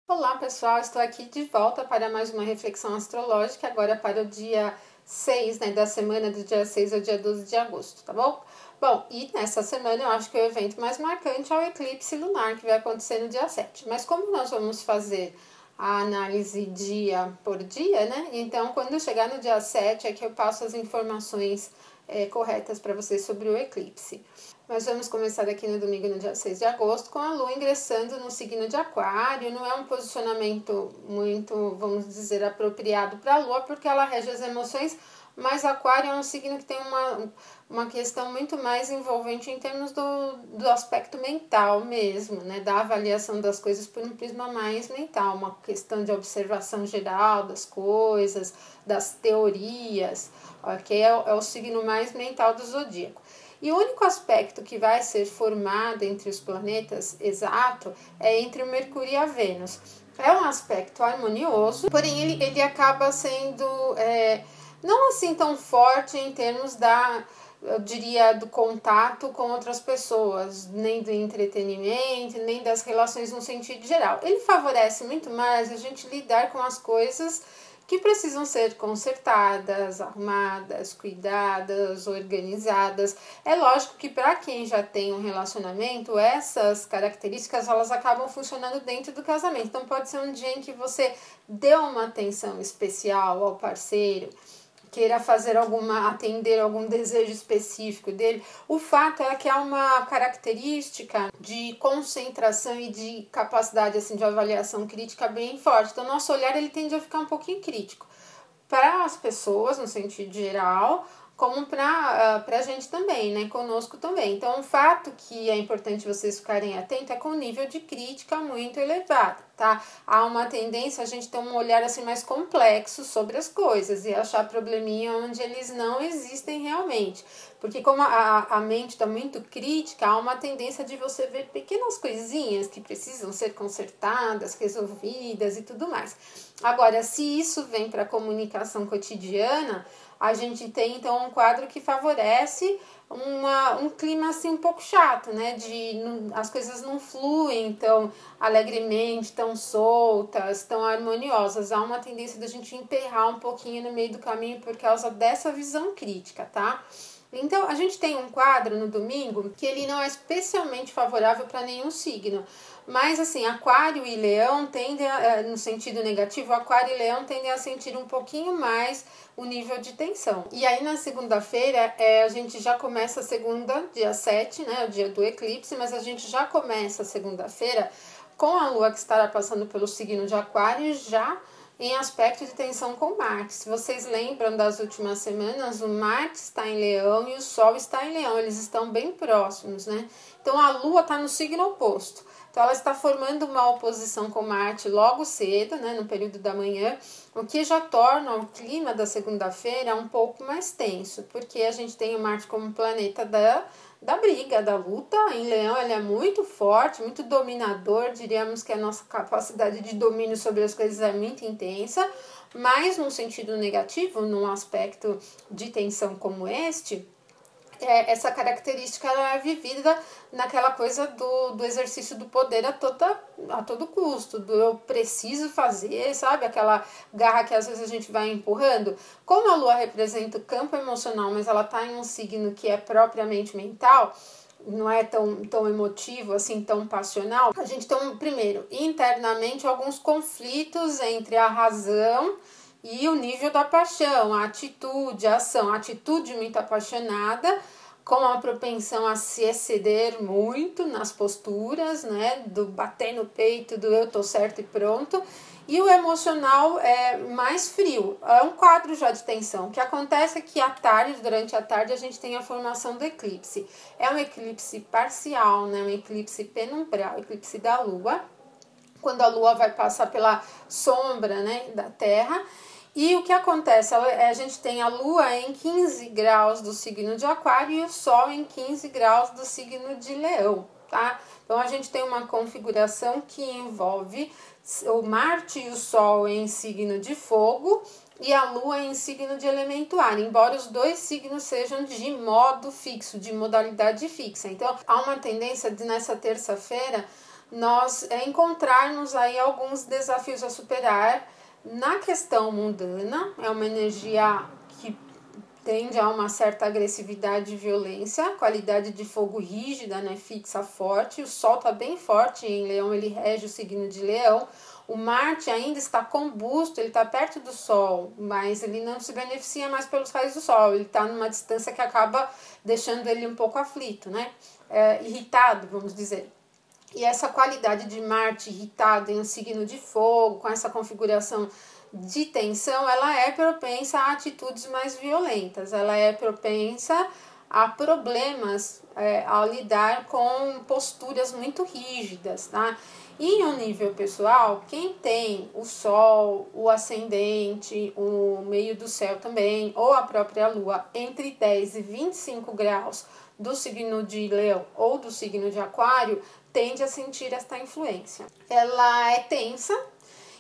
Olá pessoal, estou aqui de volta para mais uma reflexão astrológica, agora para o dia 6, da semana do dia 6 ao dia 12 de agosto, tá bom? Bom, e nessa semana eu acho que o evento mais marcante é o eclipse lunar, que vai acontecer no dia 7. Mas como nós vamos fazer a análise dia por dia, né? Então, quando chegar no dia 7 é que eu passo as informações corretas para vocês sobre o eclipse. Nós vamos começar aqui no domingo, no dia 6 de agosto, com a Lua ingressando no signo de Aquário. Não é um posicionamento muito, vamos dizer, apropriado para a Lua, porque ela rege as emoções, mas Aquário é um signo que tem uma questão muito mais envolvente em termos do aspecto mental mesmo, né? Da avaliação das coisas por um prisma mais mental, uma questão de observação geral das coisas, das teorias, ok? É o signo mais mental do zodíaco. E o único aspecto que vai ser formado entre os planetas exato é entre o Mercúrio e a Vênus. É um aspecto harmonioso, porém ele acaba sendo não assim tão forte em termos eu diria, do contato com outras pessoas, nem do entretenimento, nem das relações no sentido geral. Ele favorece muito mais a gente lidar com as coisas que precisam ser consertadas, arrumadas, cuidadas, organizadas. É lógico que para quem já tem um relacionamento, essas características elas acabam funcionando dentro do casamento. Então pode ser um dia em que você dê uma atenção especial ao parceiro, queira atender algum desejo específico dele. O fato é que há uma característica de concentração e de capacidade assim de avaliação crítica bem forte. Então nosso olhar ele tende a ficar um pouquinho crítico para as pessoas no sentido geral, como para a gente também, né? Conosco também. Então, o fato que é importante vocês ficarem atentos é com o nível de crítica muito elevado, tá? Há uma tendência a gente ter um olhar assim mais complexo sobre as coisas e achar probleminha onde eles não existem realmente. Porque como a mente está muito crítica, há uma tendência de você ver pequenas coisinhas que precisam ser consertadas, resolvidas e tudo mais. Agora, se isso vem para a comunicação cotidiana, a gente tem então um quadro que favorece um clima assim um pouco chato, né? As coisas não fluem tão alegremente, tão soltas, tão harmoniosas. Há uma tendência da gente emperrar um pouquinho no meio do caminho por causa dessa visão crítica, tá? Então, a gente tem um quadro no domingo que ele não é especialmente favorável para nenhum signo. Mas, assim, Aquário e Leão tendem, no sentido negativo, Aquário e Leão tendem a sentir um pouquinho mais o nível de tensão. E aí, na segunda-feira, a gente já começa a segunda, dia 7, né, o dia do eclipse, mas a gente já começa a segunda-feira com a Lua que estará passando pelo signo de Aquário já em aspecto de tensão com Marte. Se vocês lembram das últimas semanas, o Marte está em Leão e o Sol está em Leão, eles estão bem próximos, né? Então a Lua está no signo oposto. Então ela está formando uma oposição com Marte logo cedo, né, no período da manhã, o que já torna o clima da segunda-feira um pouco mais tenso, porque a gente tem o Marte como planeta da briga, da luta. Em Leão ele é muito forte, muito dominador, diríamos que a nossa capacidade de domínio sobre as coisas é muito intensa, mas num sentido negativo, num aspecto de tensão como este, essa característica ela é vivida naquela coisa do exercício do poder a todo custo, do eu preciso fazer, sabe? Aquela garra que às vezes a gente vai empurrando. Como a Lua representa o campo emocional, mas ela está em um signo que é propriamente mental, não é tão emotivo, assim, tão passional, a gente tem, primeiro, internamente alguns conflitos entre a razão e o nível da paixão, a atitude, a ação, a atitude muito apaixonada, com a propensão a se exceder muito nas posturas, né, do bater no peito, do eu tô certo e pronto, e o emocional é mais frio, é um quadro já de tensão. O que acontece é que durante a tarde, a gente tem a formação do eclipse. É um eclipse parcial, né, um eclipse penumbral, eclipse da Lua, quando a Lua vai passar pela sombra, né, da Terra. E o que acontece? A gente tem a Lua em 15 graus do signo de Aquário e o Sol em 15 graus do signo de Leão, tá? Então a gente tem uma configuração que envolve o Marte e o Sol em signo de fogo e a Lua em signo de elemento ar, embora os dois signos sejam de modo fixo, de modalidade fixa. Então há uma tendência de nessa terça-feira nós encontrarmos aí alguns desafios a superar na questão mundana. É uma energia que tende a uma certa agressividade e violência, qualidade de fogo rígida, né, fixa, forte. O Sol está bem forte em Leão, ele rege o signo de Leão. O Marte ainda está combusto, ele está perto do Sol, mas ele não se beneficia mais pelos raios do Sol. Ele está numa distância que acaba deixando ele um pouco aflito, né, irritado, vamos dizer. E essa qualidade de Marte irritado em um signo de fogo, com essa configuração de tensão, ela é propensa a atitudes mais violentas, ela é propensa a problemas ao lidar com posturas muito rígidas, tá? E no nível pessoal, quem tem o Sol, o ascendente, o meio do céu também, ou a própria Lua, entre 10 e 25 graus do signo de Leão ou do signo de Aquário, tende a sentir esta influência. Ela é tensa,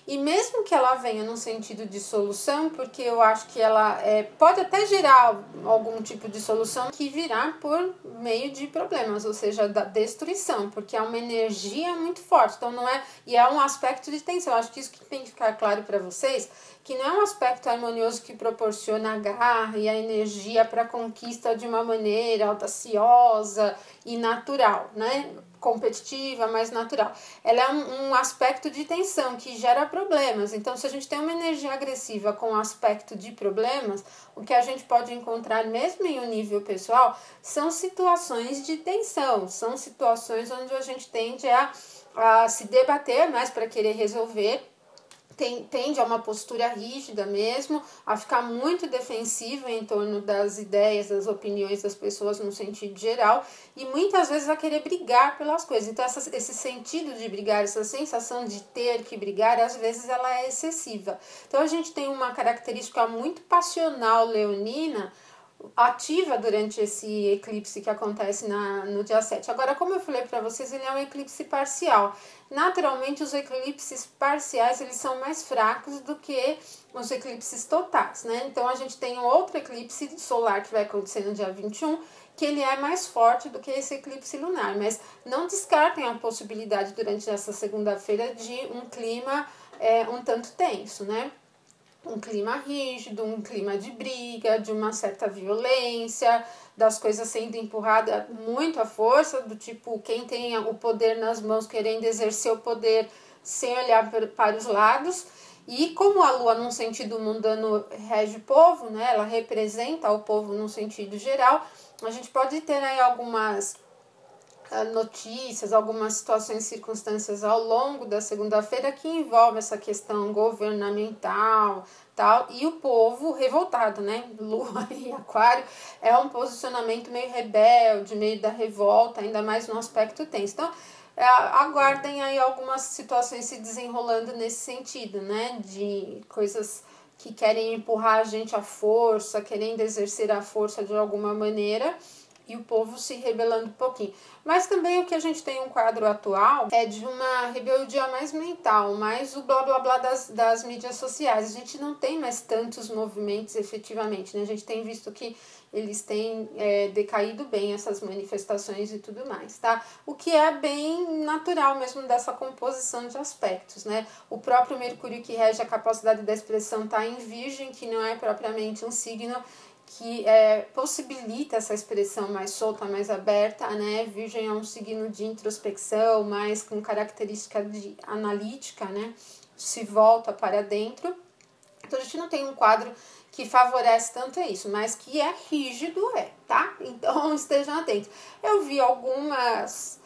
e mesmo que ela venha no sentido de solução, porque eu acho que ela pode até gerar algum tipo de solução que virá por meio de problemas, ou seja, da destruição, porque é uma energia muito forte, então não é, e é um aspecto de tensão. Eu acho que isso que tem que ficar claro para vocês, que não é um aspecto harmonioso que proporciona a garra e a energia para a conquista de uma maneira audaciosa e natural, né? Competitiva, mais natural. Ela é um aspecto de tensão que gera problemas. Então, se a gente tem uma energia agressiva com aspecto de problemas, o que a gente pode encontrar mesmo em um nível pessoal são situações de tensão, são situações onde a gente tende a se debater mais para querer resolver, tende a uma postura rígida mesmo, a ficar muito defensiva em torno das ideias, das opiniões das pessoas no sentido geral, e muitas vezes a querer brigar pelas coisas. Então esse sentido de brigar, essa sensação de ter que brigar, às vezes ela é excessiva. Então a gente tem uma característica muito passional leonina, ativa durante esse eclipse que acontece no dia 7. Agora, como eu falei para vocês, ele é um eclipse parcial. Naturalmente, os eclipses parciais eles são mais fracos do que os eclipses totais, né? Então, a gente tem um outro eclipse solar que vai acontecer no dia 21, que ele é mais forte do que esse eclipse lunar. Mas não descartem a possibilidade durante essa segunda-feira de um clima um tanto tenso, né? Um clima rígido, um clima de briga, de uma certa violência, das coisas sendo empurradas muito à força, do tipo quem tem o poder nas mãos querendo exercer o poder sem olhar para os lados. E como a Lua, num sentido mundano, rege o povo, né, ela representa o povo num sentido geral, a gente pode ter aí algumas notícias, algumas situações, circunstâncias ao longo da segunda-feira que envolve essa questão governamental, tal, e o povo revoltado, né? Lua e Aquário é um posicionamento meio rebelde, meio da revolta, ainda mais no aspecto tenso. Então, aguardem aí algumas situações se desenrolando nesse sentido, né? De coisas que querem empurrar a gente à força, querendo exercer a força de alguma maneira, e o povo se rebelando um pouquinho. Mas também o que a gente tem um quadro atual é de uma rebeldia mais mental, mais o blá blá blá das mídias sociais. A gente não tem mais tantos movimentos efetivamente, né? A gente tem visto que eles têm decaído bem essas manifestações e tudo mais, tá? O que é bem natural mesmo dessa composição de aspectos, né? O próprio Mercúrio que rege a capacidade da expressão está em Virgem, que não é propriamente um signo que possibilita essa expressão mais solta, mais aberta, né? Virgem é um signo de introspecção, mais com característica de analítica, né? Se volta para dentro. Então, a gente não tem um quadro que favorece tanto isso, mas que é rígido, tá? Então, estejam atentos. Eu vi alguns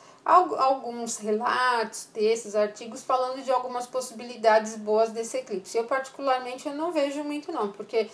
relatos, textos, artigos falando de algumas possibilidades boas desse eclipse. Eu particularmente eu não vejo muito não, porque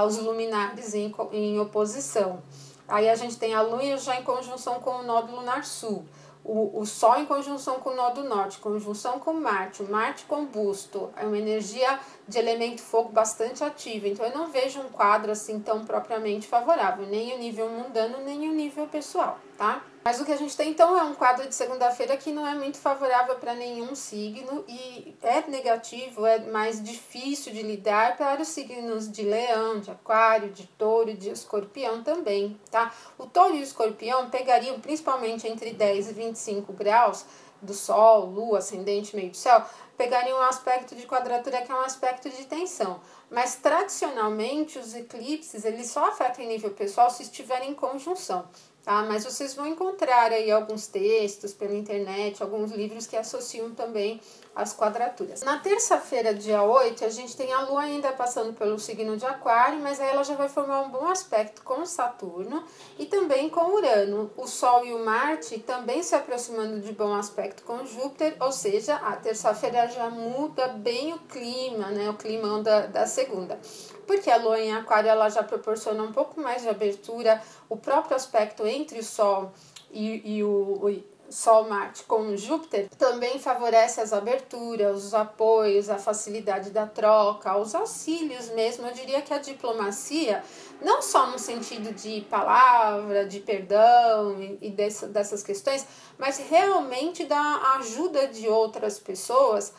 os luminares em oposição. Aí a gente tem a Lua já em conjunção com o nó do lunar sul. O Sol em conjunção com o nó do norte, conjunção com Marte, o Marte combusto, é uma energia de elemento fogo bastante ativa, então eu não vejo um quadro assim tão propriamente favorável, nem o nível mundano, nem o nível pessoal, tá? Mas o que a gente tem então é um quadro de segunda-feira que não é muito favorável para nenhum signo e é negativo, é mais difícil de lidar para os signos de Leão, de Aquário, de Touro e de Escorpião também, tá? O Touro e o Escorpião pegariam principalmente entre 10 e 25 graus do Sol, Lua, ascendente, meio do céu, pegariam um aspecto de quadratura que é um aspecto de tensão. Mas tradicionalmente os eclipses eles só afetam em nível pessoal se estiverem em conjunção. Tá? Mas vocês vão encontrar aí alguns textos pela internet, alguns livros que associam também as quadraturas. Na terça-feira, dia 8, a gente tem a Lua ainda passando pelo signo de Aquário, mas aí ela já vai formar um bom aspecto com Saturno e também com Urano. O Sol e o Marte também se aproximando de bom aspecto com Júpiter, ou seja, a terça-feira já muda bem o clima, né? O clima da segunda. Porque a Lua em Aquário ela já proporciona um pouco mais de abertura, o próprio aspecto entre o Sol e o Sol-Marte com Júpiter também favorece as aberturas, os apoios, a facilidade da troca, os auxílios mesmo. Eu diria que a diplomacia, não só no sentido de palavra, de perdão e dessas questões, mas realmente da ajuda de outras pessoas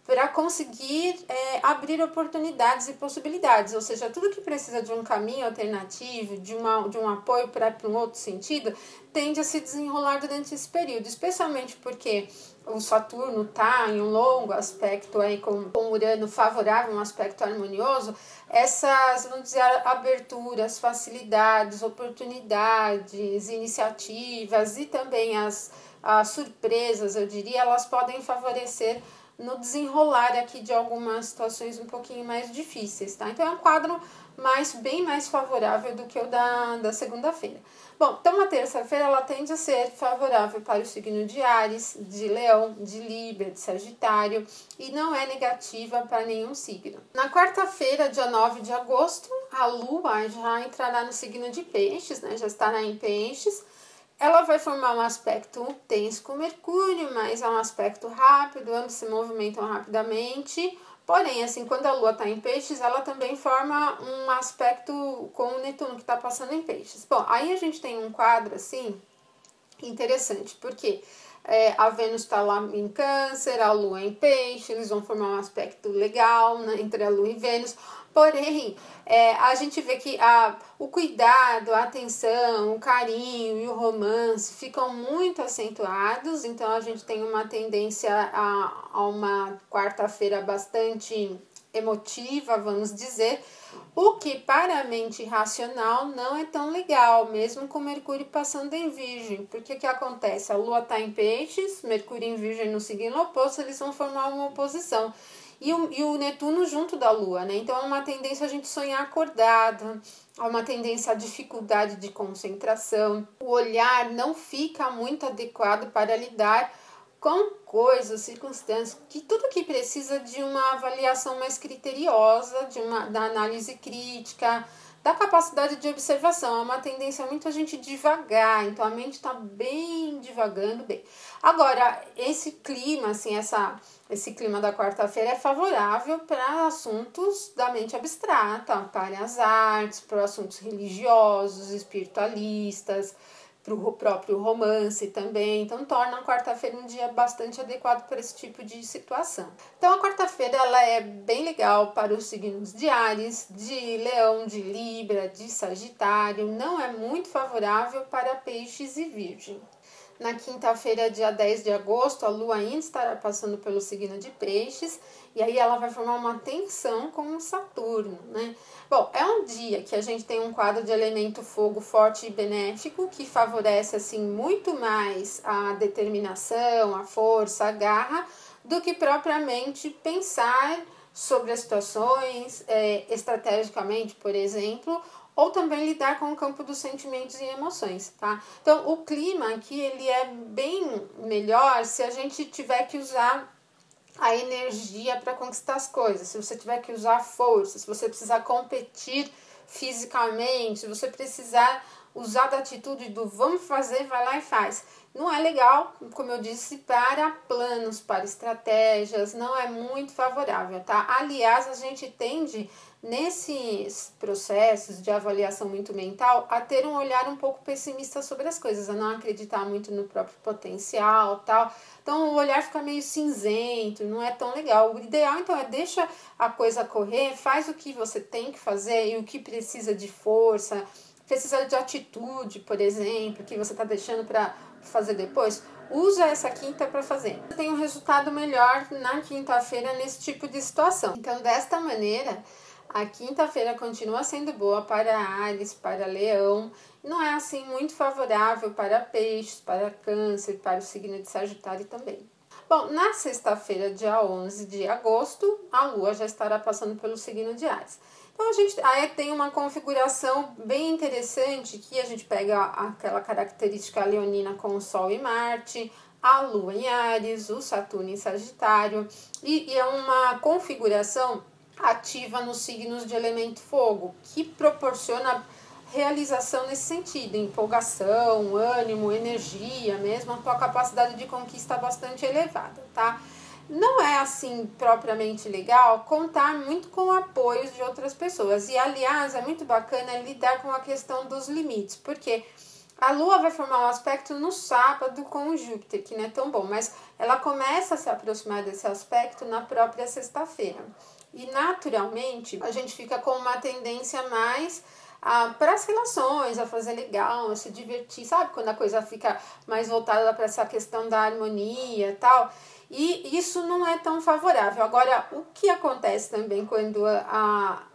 para conseguir abrir oportunidades e possibilidades, ou seja, tudo que precisa de um caminho alternativo, de um apoio para um outro sentido, tende a se desenrolar durante esse período, especialmente porque o Saturno está em um longo aspecto aí com Urano favorável, um aspecto harmonioso, essas, vamos dizer, aberturas, facilidades, oportunidades, iniciativas e também as surpresas, eu diria, elas podem favorecer no desenrolar aqui de algumas situações um pouquinho mais difíceis, tá? Então é um quadro bem mais favorável do que o da segunda-feira. Bom, então a terça-feira ela tende a ser favorável para o signo de Áries, de Leão, de Libra, de Sagitário e não é negativa para nenhum signo. Na quarta-feira, dia 9 de agosto, a Lua já entrará no signo de Peixes, né? Já estará em Peixes. Ela vai formar um aspecto tenso com Mercúrio, mas é um aspecto rápido, ambos se movimentam rapidamente. Porém, assim, quando a Lua está em Peixes, ela também forma um aspecto com o Netuno, que está passando em Peixes. Bom, aí a gente tem um quadro, assim, interessante, porque a Vênus está lá em Câncer, a Lua em Peixe, eles vão formar um aspecto legal, né, entre a Lua e Vênus. Porém, a gente vê que o cuidado, a atenção, o carinho e o romance ficam muito acentuados, então a gente tem uma tendência a uma quarta-feira bastante emotiva, vamos dizer, o que para a mente racional não é tão legal, mesmo com Mercúrio passando em Virgem. Porque que acontece? A Lua está em Peixes, Mercúrio em Virgem no signo oposto, eles vão formar uma oposição. E o Netuno junto da Lua, né? Então é uma tendência a gente sonhar acordado, há uma tendência à dificuldade de concentração. O olhar não fica muito adequado para lidar com coisas, circunstâncias, que tudo que precisa de uma avaliação mais criteriosa, da análise crítica, da capacidade de observação. É uma tendência muito a gente devagar, então a mente está bem divagando bem. Agora, esse clima, assim, esse clima da quarta-feira é favorável para assuntos da mente abstrata, para as artes, para assuntos religiosos, espiritualistas, para o próprio romance também, então torna a quarta-feira um dia bastante adequado para esse tipo de situação. Então a quarta-feira ela é bem legal para os signos de Áries, de Leão, de Libra, de Sagitário, não é muito favorável para Peixes e Virgem. Na quinta-feira, dia 10 de agosto, a Lua ainda estará passando pelo signo de Peixes e aí ela vai formar uma tensão com o Saturno, né? Bom, é um dia que a gente tem um quadro de elemento fogo forte e benéfico que favorece, assim, muito mais a determinação, a força, a garra, do que propriamente pensar sobre as situações estrategicamente, por exemplo, ou também lidar com o campo dos sentimentos e emoções, tá? Então, o clima aqui, ele é bem melhor se a gente tiver que usar a energia para conquistar as coisas, se você tiver que usar força, se você precisar competir fisicamente, se você precisar usar da atitude do vamos fazer, vai lá e faz. Não é legal, como eu disse, para planos, para estratégias, não é muito favorável, tá? Aliás, a gente tende, nesses processos de avaliação muito mental, a ter um olhar um pouco pessimista sobre as coisas, a não acreditar muito no próprio potencial, tal. Então, o olhar fica meio cinzento, não é tão legal. O ideal, então, é deixa a coisa correr, faz o que você tem que fazer e o que precisa de força, precisa de atitude, por exemplo, que você está deixando para fazer depois. usa essa quinta para fazer. Tem um resultado melhor na quinta-feira nesse tipo de situação. Então, desta maneira, a quinta-feira continua sendo boa para Áries, para Leão. Não é assim muito favorável para Peixes, para Câncer, para o signo de Sagitário também. Bom, na sexta-feira, dia 11 de agosto, a Lua já estará passando pelo signo de Áries. Então, a gente aí tem uma configuração bem interessante que a gente pega aquela característica leonina com o Sol e Marte, a Lua em Áries, o Saturno em Sagitário, e é uma configuração ativa nos signos de elemento fogo, que proporciona realização nesse sentido, empolgação, ânimo, energia mesmo, a tua capacidade de conquista bastante elevada, tá? Não é assim propriamente legal contar muito com o apoio de outras pessoas. E aliás, é muito bacana lidar com a questão dos limites, porque a Lua vai formar um aspecto no sábado com o Júpiter, que não é tão bom, mas ela começa a se aproximar desse aspecto na própria sexta-feira. E naturalmente a gente fica com uma tendência mais para as relações, a fazer legal, a se divertir, sabe? Quando a coisa fica mais voltada para essa questão da harmonia e tal. E isso não é tão favorável. Agora, o que acontece também quando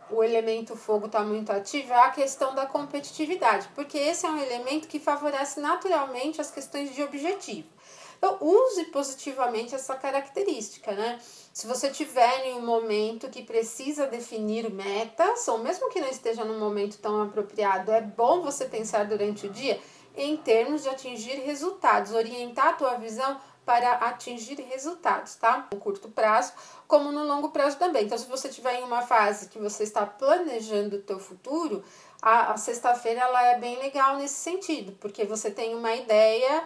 o elemento fogo está muito ativo é a questão da competitividade, porque esse é um elemento que favorece naturalmente as questões de objetivo. Então, use positivamente essa característica, né? Se você tiver em um momento que precisa definir metas, ou mesmo que não esteja num momento tão apropriado, é bom você pensar durante o dia em termos de atingir resultados, orientar a tua visão para atingir resultados, tá? No curto prazo, como no longo prazo também. Então, se você estiver em uma fase que você está planejando o teu futuro, a sexta-feira ela é bem legal nesse sentido, porque você tem uma ideia,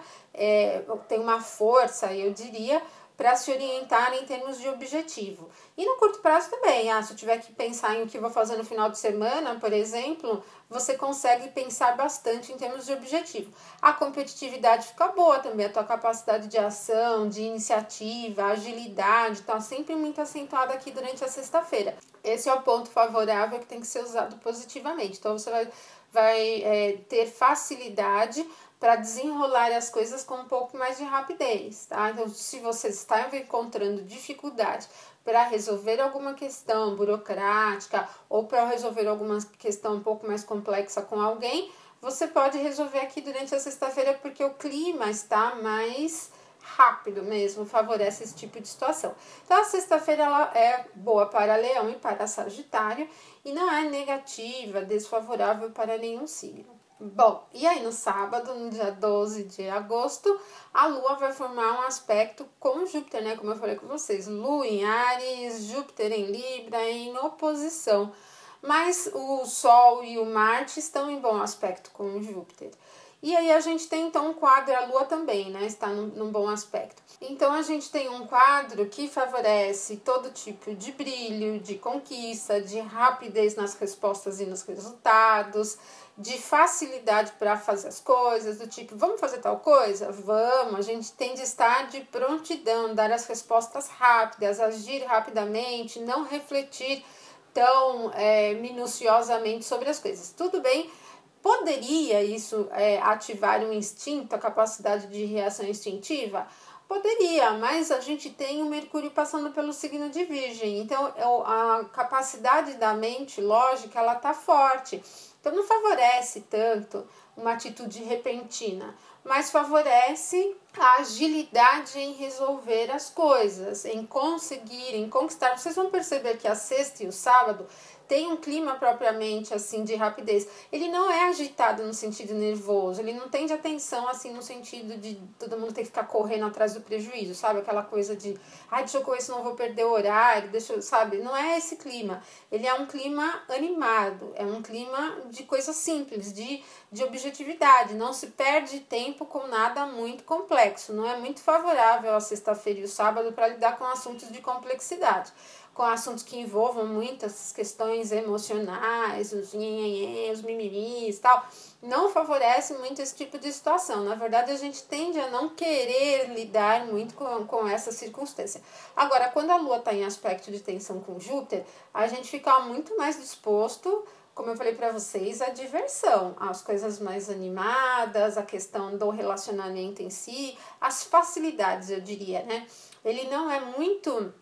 tem uma força, eu diria, para se orientar em termos de objetivo. E no curto prazo também, se eu tiver que pensar em o que vou fazer no final de semana, por exemplo, você consegue pensar bastante em termos de objetivo. A competitividade fica boa também, a tua capacidade de ação, de iniciativa, agilidade, está sempre muito acentuada aqui durante a sexta-feira. Esse é o ponto favorável que tem que ser usado positivamente. Então, você vai ter facilidade para desenrolar as coisas com um pouco mais de rapidez, tá? Então, se você está encontrando dificuldade para resolver alguma questão burocrática ou para resolver alguma questão um pouco mais complexa com alguém, você pode resolver aqui durante a sexta-feira, porque o clima está mais rápido mesmo, favorece esse tipo de situação. Então, a sexta-feira ela é boa para Leão e para Sagitário e não é negativa, desfavorável para nenhum signo. Bom, e aí no sábado, no dia 12 de agosto, a Lua vai formar um aspecto com Júpiter, né? Como eu falei com vocês, Lua em Áries, Júpiter em Libra, em oposição. Mas o Sol e o Marte estão em bom aspecto com Júpiter. E aí a gente tem então um quadro, a Lua também, né? Está num bom aspecto. Então a gente tem um quadro que favorece todo tipo de brilho, de conquista, de rapidez nas respostas e nos resultados, de facilidade para fazer as coisas, do tipo, vamos fazer tal coisa? Vamos, a gente tem de estar de prontidão, dar as respostas rápidas, agir rapidamente, não refletir tão minuciosamente sobre as coisas. Tudo bem? Poderia isso ativar um instinto, a capacidade de reação instintiva? Poderia, mas a gente tem o Mercúrio passando pelo signo de Virgem, então a capacidade da mente lógica ela está forte. Então não favorece tanto uma atitude repentina, mas favorece a agilidade em resolver as coisas, em conseguir, em conquistar. Vocês vão perceber que a sexta e o sábado tem um clima propriamente assim de rapidez. Ele não é agitado no sentido nervoso, ele não tem de atenção assim no sentido de todo mundo ter que ficar correndo atrás do prejuízo, sabe? Aquela coisa de, deixa eu correr, senão eu vou perder o horário, sabe? Não é esse clima. Ele é um clima animado, é um clima de coisa simples, de objetividade. Não se perde tempo com nada muito complexo. Não é muito favorável a sexta-feira e o sábado para lidar com assuntos de complexidade, com assuntos que envolvam muitas questões emocionais, os mimimis e tal, não favorece muito esse tipo de situação. Na verdade, a gente tende a não querer lidar muito com essa circunstância. Agora, quando a Lua está em aspecto de tensão com Júpiter, a gente fica muito mais disposto, como eu falei para vocês, a diversão, as coisas mais animadas, a questão do relacionamento em si, as facilidades, eu diria, né? Ele não é muito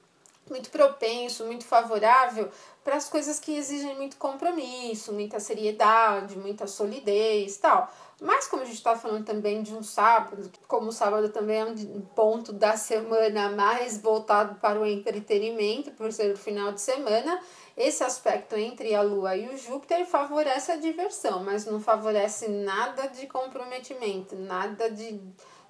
propenso, muito favorável para as coisas que exigem muito compromisso, muita seriedade, muita solidez, tal. Mas como a gente está falando também de um sábado, como o sábado também é um ponto da semana mais voltado para o entretenimento, por ser o final de semana, esse aspecto entre a Lua e o Júpiter favorece a diversão, mas não favorece nada de comprometimento, nada de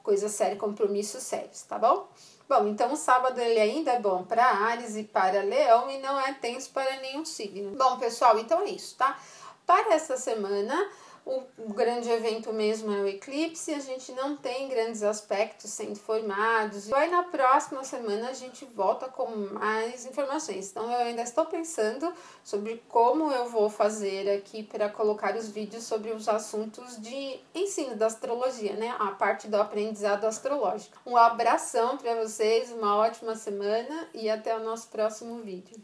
coisa séria, compromissos sérios, tá bom? Bom, então o sábado ele ainda é bom para Áries e para Leão e não é tenso para nenhum signo. Bom, pessoal, então é isso, tá? Para essa semana, o grande evento mesmo é o eclipse, a gente não tem grandes aspectos sendo formados. E aí na próxima semana a gente volta com mais informações. Então eu ainda estou pensando sobre como eu vou fazer aqui para colocar os vídeos sobre os assuntos de ensino da astrologia, né? A parte do aprendizado astrológico. Um abração para vocês, uma ótima semana e até o nosso próximo vídeo.